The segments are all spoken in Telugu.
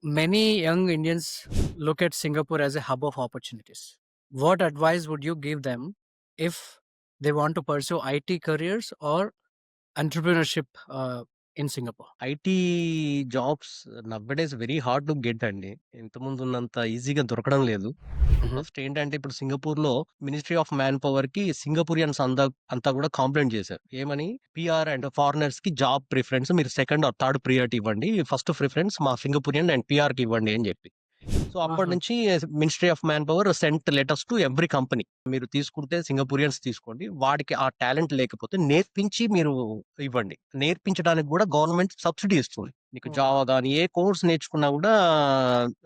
Many young Indians look at Singapore as a hub of opportunities. What advice would you give them if they want to pursue IT careers or entrepreneurship in Singapore? IT jobs nowadays very hard to get అండి. ఇంతకుముందున్నంత ఈజీగా దొరకడం లేదు. Mhm. ఫస్ట్ ఏంటంటే ఇప్పుడు సింగపూర్‌లో మినిస్ట్రీ ఆఫ్ మ్యాన్ పవర్‌కి సింగపూరియన్స్ అంతా కూడా కంప్లెయింట్ చేశారు. ఏమని? పీఆర్ అండ్ ఫారినర్స్‌కి జాబ్ ప్రిఫరెన్స్ మీరు సెకండ్ ఆర్ థర్డ్ ప్రియారిటీ ఇవ్వండి. ఫస్ట్ ప్రిఫరెన్స్ మా సింగపూరియన్ అండ్ పీఆర్‌కి ఇవ్వండి అని చెప్పి. సో, అప్పటి Uh-huh. నుంచి ministry of manpower sent letters to every company. మీరు తీసుకుంటే సింగపూరియన్స్ తీసుకోండి. వాడికి ఆ టాలెంట్ లేకపోతే నేర్పించి మీరు ఇవ్వండి. నేర్పించడానికి కూడా గవర్నమెంట్ సబ్సిడీ ఇస్తుంది. మీకు Oh. జావా గాని ఏ కోర్స్ నేర్చుకున్నా కూడా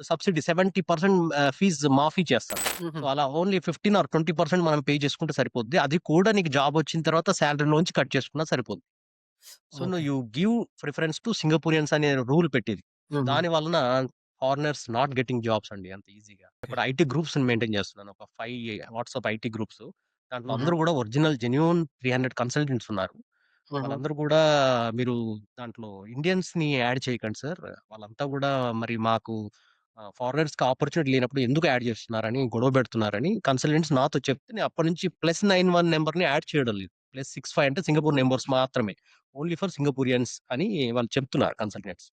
సబ్సిడీ 70% ఫీజ్ మాఫీ చేస్తారు. So, Mhm. అలా ఓన్లీ 15 ఆర్ 20% మనం పే చేసుకుంటే సరిపోద్ది. అది కూడా నీకు జాబ్ వచ్చిన తర్వాత సాలరీలోంచి కట్ చేసుకున్నా సరిపోద్ది. So, Okay. You give preference to Singaporeans అనే రూల్ పెట్టింది. Mhm. దాని వలన ఫారినర్స్ నాట్ గెట్టింగ్ జాబ్స్ అండి అంత ఈజీగా. Okay. ఇప్పుడు ఐటీ గ్రూప్స్‌ని మెయింటైన్ చేస్తున్నాను. ఒక 5 వాట్సాప్ ఐటీ గ్రూప్స్. దాంట్లో Mhm. అందరూ కూడా ఒరిజినల్ జెన్యూన్ 300 కన్సల్టెంట్స్ ఉన్నారు. Mhm. వాళ్ళందరూ కూడా మీరు దాంట్లో ఇండియన్స్‌ని యాడ్ చేయకండి సార్. వాళ్ళంతా కూడా మరి మాకు ఫారినర్స్‌కి ఆపర్చునిటీ లేనప్పుడు ఎందుకు యాడ్ చేస్తున్నారని గొడవ పెడుతున్నారని కన్సల్టెంట్స్ నాతో చెప్తే నేను అప్పటి నుంచి +91 నంబర్‌ని యాడ్ చేయడం లేదు. +65 అంటే సింగపూర్ నంబర్స్ మాత్రమే. ఓన్లీ ఫర్ సింగపూరియన్స్ అని వాళ్ళు చెప్తున్నారు కన్సల్టెంట్స్.